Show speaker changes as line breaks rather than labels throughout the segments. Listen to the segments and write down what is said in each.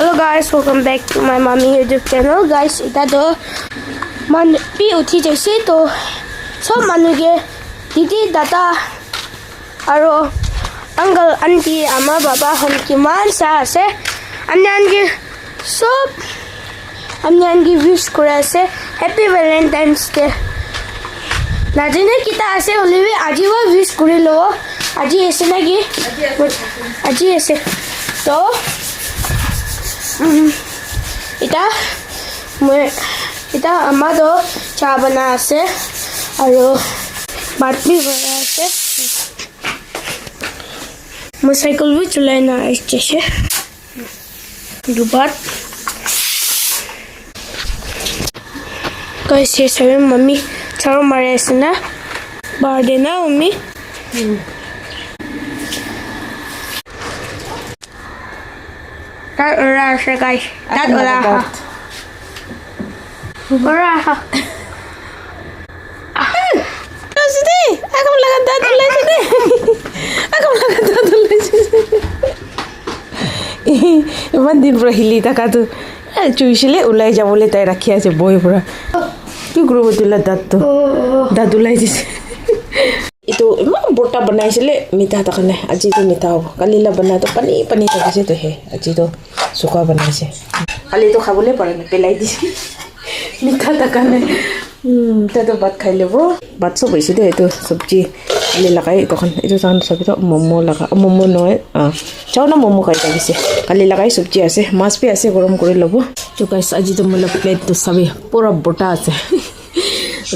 Hello guys, welcome back to my mommy YouTube channel. Guys, ita do man pi uthi jaise to so manuge didi dada aro uncle auntie ama baba hon kiman sa ase anyange sob anyange wish kore ase happy valentine's day najine kita ase olive aji wa wish kore lo aji ase nagi aji ase to ita amado cha bana ase aro batli bana ase motorcycle bi chulai na aise dubat kaise sabe mummy charo mare ase na birthday na mummy That ora guys. That ora. Ora. Sini. Aku lagan dadu lai sini. Aku lagan dadu lai sini. Mandi brahili takatu. Chuishile ulai jabole tai rakhi ase boy pura. Ki guru botula dadu lai sini. Itu emang bota banai sile mita takane aji tu mita ho kalila bana to pani takase to he aji to suka banai se kali to khabole parane pelai di mita takane ta to bat khaile bo bat so baise de to sabji ali lagai to kan itu san sabi to momo laga momo noy chauna momo kai takise kali lagai sabji ase mas pe ase gorom kore lobo to guys aji to mala plate to sabi pura bota ase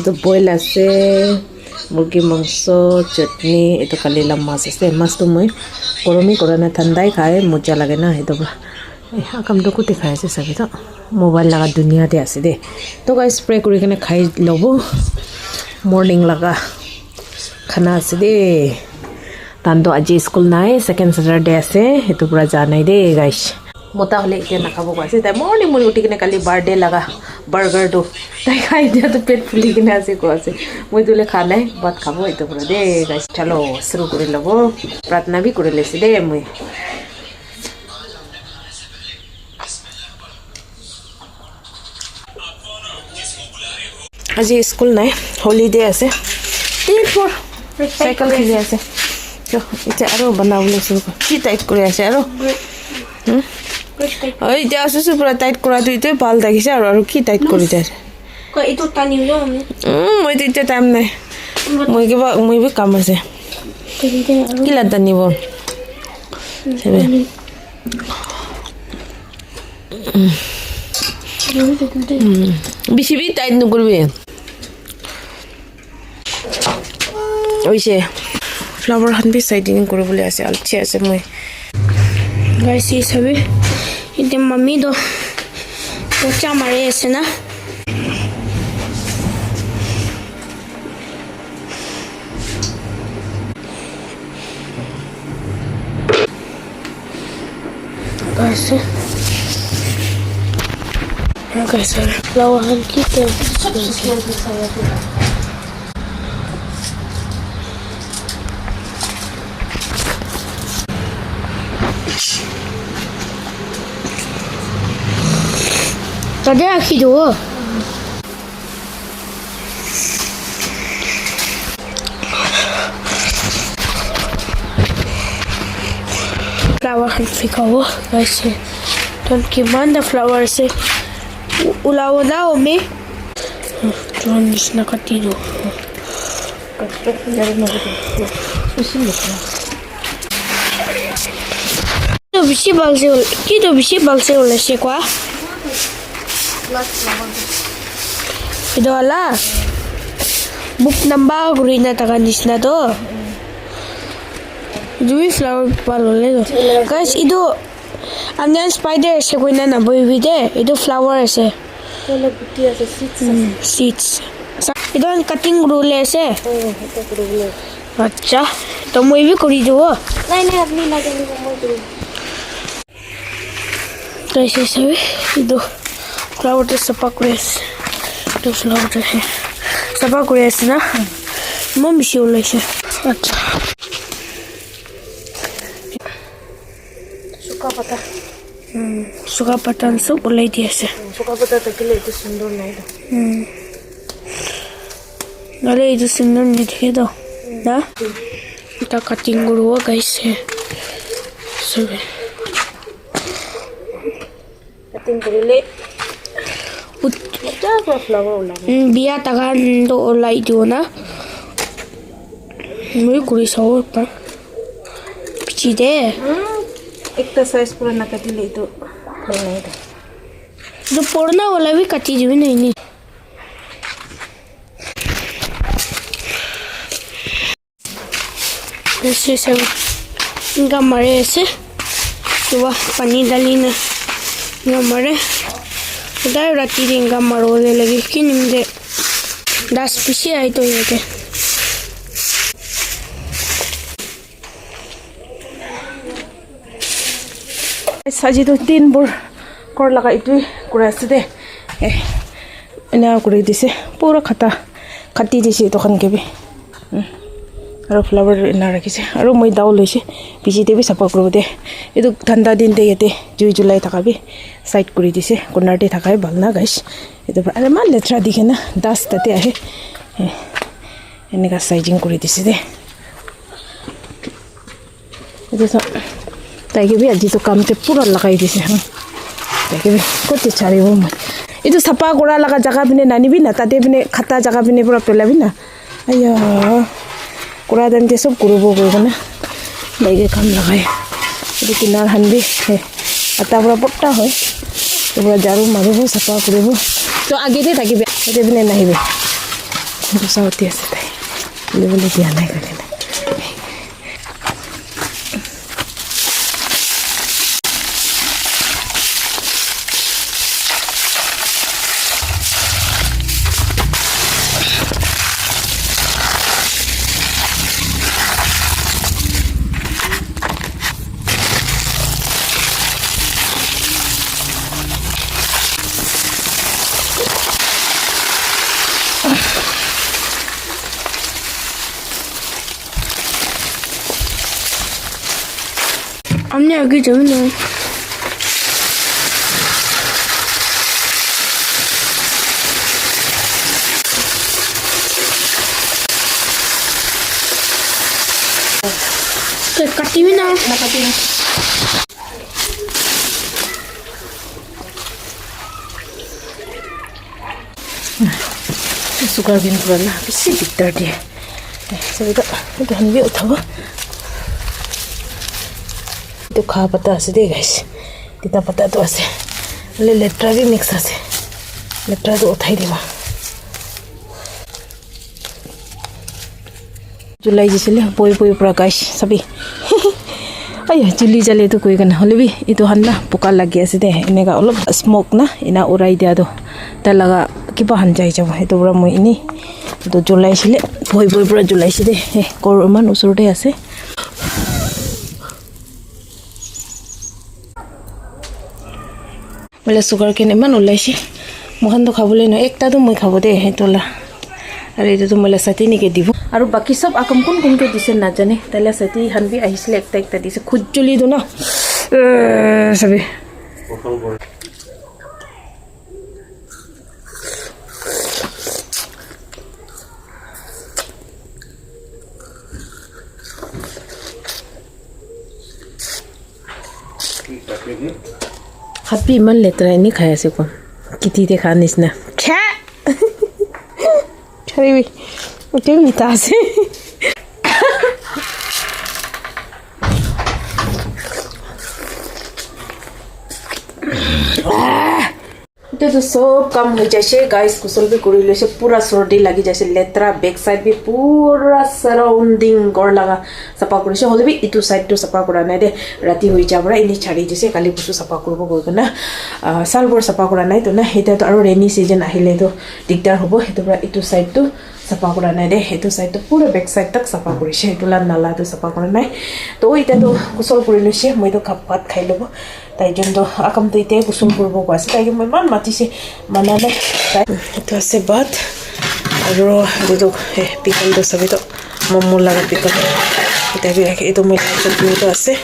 to boil ase मुर्गी मांसो चटनी एतो कालीला मास আছে মাছটো মই গৰমি কৰনে ঠাণ্ডাই খায় মজা লাগে না এটো আকাম তো কুতে খাই আছে সবে তো মোবাইল লাগা দুনিয়াতে আছে দে তো গাইস স্প্রে কৰি কেনে খাই লব মর্নিং লাগা খানা আছে দে তান্তো আজি স্কুল নাই সেকেন্ড স্যাটারডে আছে এটো পুরা জানাই দে গাইস মোটা হলে এটা না খাবো গাইস তাই মর্নিং উঠি কেনে কালি বার্থডে লাগা বার্গার দো তাই খাই দিয়া তো পেট ফুলি কেনে আছে কো আছে মই দুলে খানাই বাত খাবো এতো পুরা দে গাইস চলো শুরু করে লব প্রার্থনা भी করে লেছি দে মই আজি স্কুল নাই হলিডে আছে তিন ফর সাইকেল খেলি আছে চো এটা আরো বানাবলে শুরু কর কি টাইট করে আছে আরো ওই যা সুসু পুরা টাইট করা দিতে পাল দেখিছে আর কি টাইট করে যায় কই এটো টানিও না আমি মই দিতে টাইম নাই মই বি কাম আছে কি লাটা নিব সেবে বেশি বি টাইট নকরবি ওইছে ফ্লাওয়ার হান বি সাইডিং করবলে আছে আলছি আছে মই গাইস এই সবে इधर मम्मी दो पोचा मारे ऐसे ना कैसे कैसे फ्लावर हल की Tadi aku juga. Flower kan fikawo, guys. Dan gimana flower sih? Ulaw mi. Tuhan bisa nak tidur. Itu bisi balse, kita bisi balse oleh siapa? Itu ala book number gurina taganis na to Dui flower palole to guys itu anyan spider se koina na boy vide itu flower ase tole gutti ase seeds itu an cutting rule ase rule acha to moi bhi kori dibo nai apni lagani moi kori kaise sabe itu flower to sapa kures to flower to sapa kures na mom shi olese acha suka pata
Suka patan sop ulai di ase.
Suka pata takile itu sundor nai do.
Nale itu sundor ni dekhe do. Da? Kita cutting guru guys hai. Sabe.
Cutting kurile. Udah apa flower ulang.
Biya tagan do ulai di na. Mui kuri saur pa. Pichi de.
Ekta size pura nakatile itu nai do.
जो पोड़ना वाला भी कच्ची जो नहीं ऐसे सब इनका मरे ऐसे सुबह पानी डाली ना इनका मरे उधर राती दिन इनका मरोले लगी कि निम्दे 10 पीछे आई तो ये थे
साजी तो 3 बोर कर लगा इतु कुरा से दे इना कुरी दिसे पूरा खता खती दिसे तो खन के भी और फ्लावर इना रखी से और मैं दाव लैसे पीछे भी सफा करो दे ये तो ठंडा दिन दे येते जुई जुलाई थका भी साइड कुरी दिसे कोनार दे थका है भलना गाइस ये तो अरे मान लेट्रा दिखे ना 10 तते आहे इनका साइजिंग कुरी दिसे दे ये तो ताकि भी आज तो काम ते पूरा लगाई दिसे ताकि भी कोते चारी वो मैं itu sapa kura laga jaga bine nani bina tade bine khata jaga bine pura pela bina aya kura dan je sob kurubo gona lege kam lagai itu kinar hanbi ata pura potta hoy to pura jaru marubo sapa kurubo to age de takibe ede bine nahibe to sauti ase tai lebele dia nai kare
हमने आगे जाओ ना तो कटी भी ना
कटी sugar bin pura na bisi diktar dia sabi to hanbi uthaba तो खा पता से दे गाइस तिता पता तो ऐसे ले लेट्रा भी मिक्स है लेट्रा तो उठाई देवा जुलाई जैसे ले पोई पोई पूरा गाइस सभी अयो जुली जले तो कोई करना होले भी ये तो हन्ना पुकार लग गया से दे इन्हें का ओलो स्मोक ना इना उड़ाई दिया तो ता लगा कि बहन जाए जब ये तो पूरा मुई इनी तो जुलाई से ले पोई पोई पूरा जुलाई से दे कोरमान उसुरते ऐसे बोले सुगर के इमान ओलाइसे मोहन तो खाबले न एकटा तो मैं खाबो दे हेतोला अरे तो मोला साथी निके दिबो और बाकी सब आकम कोन के दिसे ना जाने तले साथी हनबी आइसले एकटा एकटा दिसे खुजली दो ना सबे happy man letra ini khaya se kon kiti de khanis na kha chari bi utte mita se तो सब काम हो जैसे गाइस कुशल भी करी ले पूरा सर्दी लगी जैसे लेत्रा बैक साइड भी पूरा सराउंडिंग कर लगा सफा कर हल भी इटू साइड तो सफा करा ना दे राति हो जाबरा इनी छाड़ी जैसे काली बस्तु सफा करबो गयना सालबर सफा करा ना तो ना हेता तो और रेनी सीजन आहिले तो दिगदार होबो हेतुरा इटू साइड तो सफा करा ना दे हेतु साइड तो पूरा बैक साइड तक सफा करिसे हेतुला नाला तो सफा करा ना तो इटा तो कुशल करी लैसे मैं तो खाप भात खाइ लबो ताई जन तो आकम तो इते कुसुम करबो गासे ताई मैं मान माती से मनाले तो से बात और तो पिकल तो सभी तो मोमो लगा पिकल इता भी रखे तो मैं तो आसे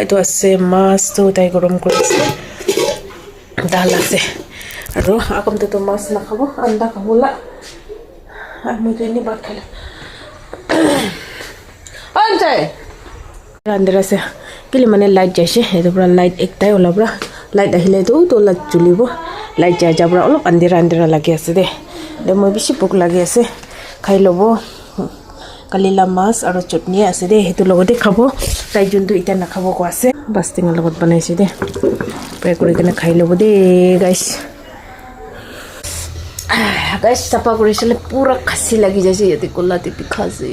এইটো আছে মাছটো তাই গৰম কৰিছে দাল আছে আৰু আকমটোতো মাছ নাখাব আন্দা খাবলা মইতো এনেই ভাত খালোঁ আন্ধাৰ আছে কেলে মানে লাইট যাইছে এইটোৰ পৰা লাইট একটাই ওলাব লাইট আহিলেতো তলত জ্বলিব লাইট যাই যাব অলপ আন্ধেৰা লাগি আছে দে মই বেছি ভোক লাগি আছে খাই ল'ব কালিলা মাছ আৰু চটনি আছে দে সেইটো লগতে খাব তাই যোনটো এতিয়া নাখাব কৈ আছে বাস্তিঙৰ লগত বনাইছে দে ফ্ৰাই কৰি কিনে খাই ল'ব দে গাইছ গাইছ চাফা কৰিছিলে পুৰা খাচি লাগি যাইছে ইয়াতে ক'লা টিপি খাচি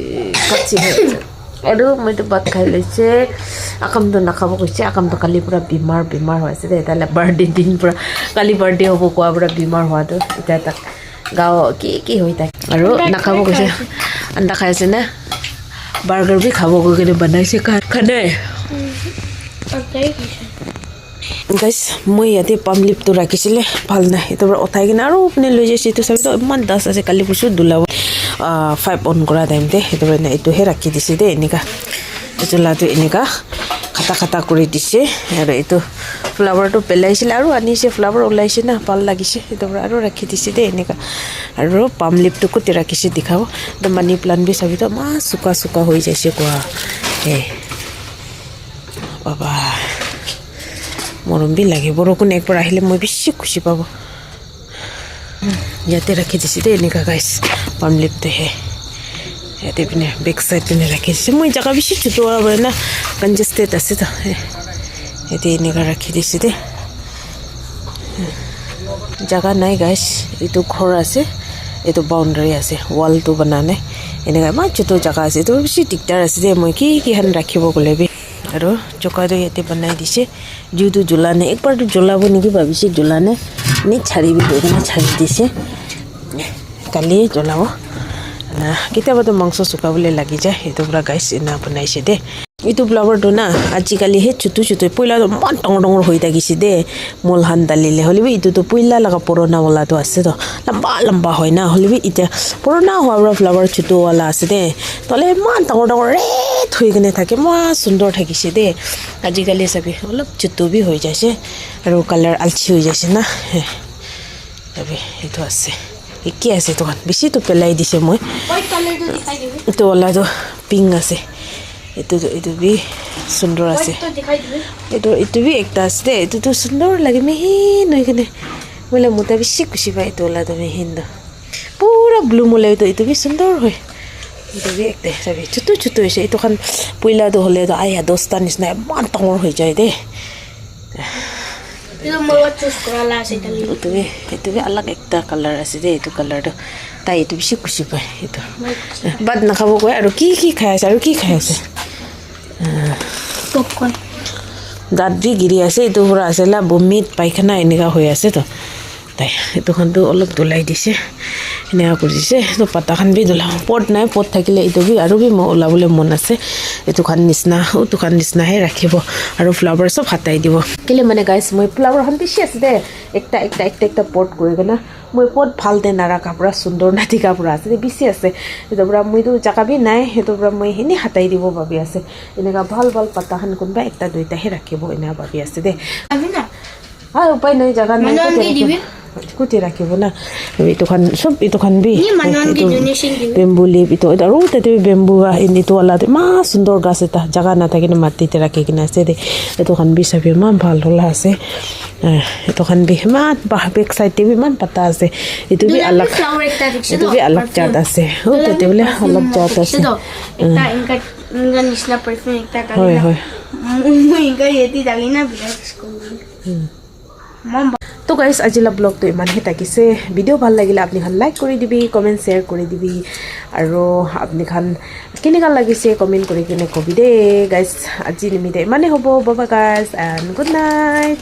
আৰু মইতো ভাত খাই লৈছে আকামটো নাখাব কৈছে আকামটো কালি পুৰা বেমাৰ হৈ আছে দে তাইলে বাৰ্থডে দিন পুৰা কালি বাৰ্থডে হ'ব কোৱা পুৰা বেমাৰ হোৱাটো এতিয়া তাক গাঁও কি হৈ থাকে আৰু নাখাব কৈছে আন্দা খাই আছে নে বাৰ্গাৰ বি খাব গৈ কিনে বনাইছে খানাই গাইছ মই ইয়াতে পাম লিপটো ৰাখিছিলে ভাল নাই এইটো উঠাই কিনে আৰু আপুনি লৈ যাইছে এইটো চাবিতো ইমান দাস আছে কালি পৰহি দুলাব 5 অন কৰা টাইমতে সেইটো কাৰণে এইটোহে ৰাখি দিছে দেই এনেকা জলাটো এনেকা খাটা কৰি দিছে আৰু এইটো ফ্লাৱাৰটো পেলাইছিলে আৰু আনিছে ফ্লাৱাৰ ওলাইছে না ভাল লাগিছে সেইটো আৰু ৰাখি দিছে দেই এনেকা আৰু পাম লিপটো কোটি ৰাখিছে দেখাব তো মানি প্লান্ট বি চাবিতো মা চুকা হৈ যাইছে কোৱা বাবা মৰম বি লাগে বৰষুণ একবাৰ আহিলে মই বেছি খুশি পাব ইয়াতে ৰাখি দিছে দেই এনেকা গাইছ পাম লিপটোহে ইয়াতে পিনে বেক চাইড পিনে ৰাখি দিছে মই জাগা বেছি চুটোৱা হয় না কনজেষ্টেড আছে তো ইয়াতে এনেকা ৰাখি দিছে দেই জাগা নাই গাইছ এইটো ঘৰ আছে এইটো বাউণ্ডাৰী আছে ৱালটো বনা নাই এনেকা ইমান চুটো জাগা আছে এইটো বেছি দিগদাৰ আছে দেই মই কি হান ৰাখিব গ'লে বি আৰু চকাটো ইয়াতে বনাই দিছে জুইটো জ্বলা নাই একবাৰটো জ্বলাব নেকি ভাবিছে জ্বলা নাই নি ছাড়িবি গৈ কিনে ছাড়ি দিছে কালি জ্বলাব কেতিয়াবাতো মাংস শুকাবলৈ লাগি যায় সেইটো পৰা গাইছ এনা বনাইছে দেই এইটো ফ্লাৱাৰটো না আজিকালিহে চুটো পইলাটো ইমান ডাঙৰ হৈ থাকিছে দেই মলহান দালিলে হ'লেবি এইটোতো পইলা লগা পুৰণাৱালাটো আছে তো লম্বা হয় না হ'লেবি এতিয়া পুৰণা হোৱা ফ্লাৱাৰ চুটোৱালা আছে দেই তলে ইমান ডাঙৰ ৰেড হৈ কিনে থাকে ইমান সুন্দৰ থাকিছে দেই আজিকালি চাবি অলপ চুটো বি হৈ যাইছে আৰু কালাৰ আলচি হৈ যাইছে না চাবি এইটো আছে কি আছে তোকান বেছিটো পেলাই দিছে মই এইটো ওলাটো পিংক আছে এইটো বি সুন্দৰ আছে এইটো বি একটা আছে দেই এইটোতো সুন্দৰ লাগে মেহিন হৈ কিনে মোলে মোটা বেছি খুচি পায় এইটো ওলাটো মেহিনটো পুৰা ব্লু মোলে এইটো বি সুন্দৰ হয় এইটো বি একটা চাবি চুটো হৈছে এইটোখন পইলাটো হ'লেতো 10টা নিচিনা ইমান ডাঙৰ হৈ যায় দেই itu alag ekta color আছে দেই এইটো কালাৰটো তাই এইটো বেছি খুচি পায় এইটো বাদ নাখাব কয় আৰু কি খাই আছে আৰু কি খাই আছে
পপকৰ্ন
দাঁত বি গিৰি আছে এইটো পুৰা আছেলা বমিত পায়খানা এনেকা হৈ আছে তো তাই এইটোখনটো অলপ দলাই দিছে এনেকা কৰিছে তো পাতাখান বি দলাও পট নাই পট থাকিলে এইটো বি আৰু বি মই ওলাবলৈ মন আছে এইটোখান নিচিনাহে ৰাখিব আৰু ফ্লাৱাৰ চব হাতাই দিব কেলে মানে গাইছ মই ফ্লাৱাৰখন বেছি আছে দে একটা পট কৰি কিনে মই পট ভালতে নাৰাখা পুৰা সুন্দৰ নাটিকা পুৰা আছে বেছি আছে সেইটোৰ পৰা মইতো জাগা বি নাই সেইটোৰ পৰা মই এনেই হাতাই দিব ভাবি আছে এনেকা ভাল পাতাখান কোনোবা একটা দুইটাহে ৰাখিব এনেকা ভাবি আছে দে উপায় নাই জাগা নাই কুটি ৰাখিব না এইটোখান বি বেম্বু লিপ এইটো আৰু তাতে বেম্বু এইটো ওলাতে ইমান সুন্দৰ গাছ এটা জাগা নাথাকিলে মাটিতে ৰাখি কিনে আছে দে এইটোখান বি চাবি ইমান ভাল হ'লা আছে এইটোখান বি ইমান বেক চাইডে বি ইমান পাতা আছে এইটো বি অলপ জাত আছে তাতে বোলে অলপ জাত আছে হয় তো গাইছ আজিলা ব্লগটো ইমানহে থাকিছে ভিডিঅ' ভাল লাগিলে আপুনি লাইক কৰি দিবি কমেণ্ট শ্বেয়াৰ কৰি দিবি আৰু আপুনি কেনেকুৱা লাগিছে কমেণ্ট কৰি কিনে ক'বি দেই গাইছ আজি নিমিতে ইমানেই হ'ব বাবা গাইছ এণ্ড গুড নাইট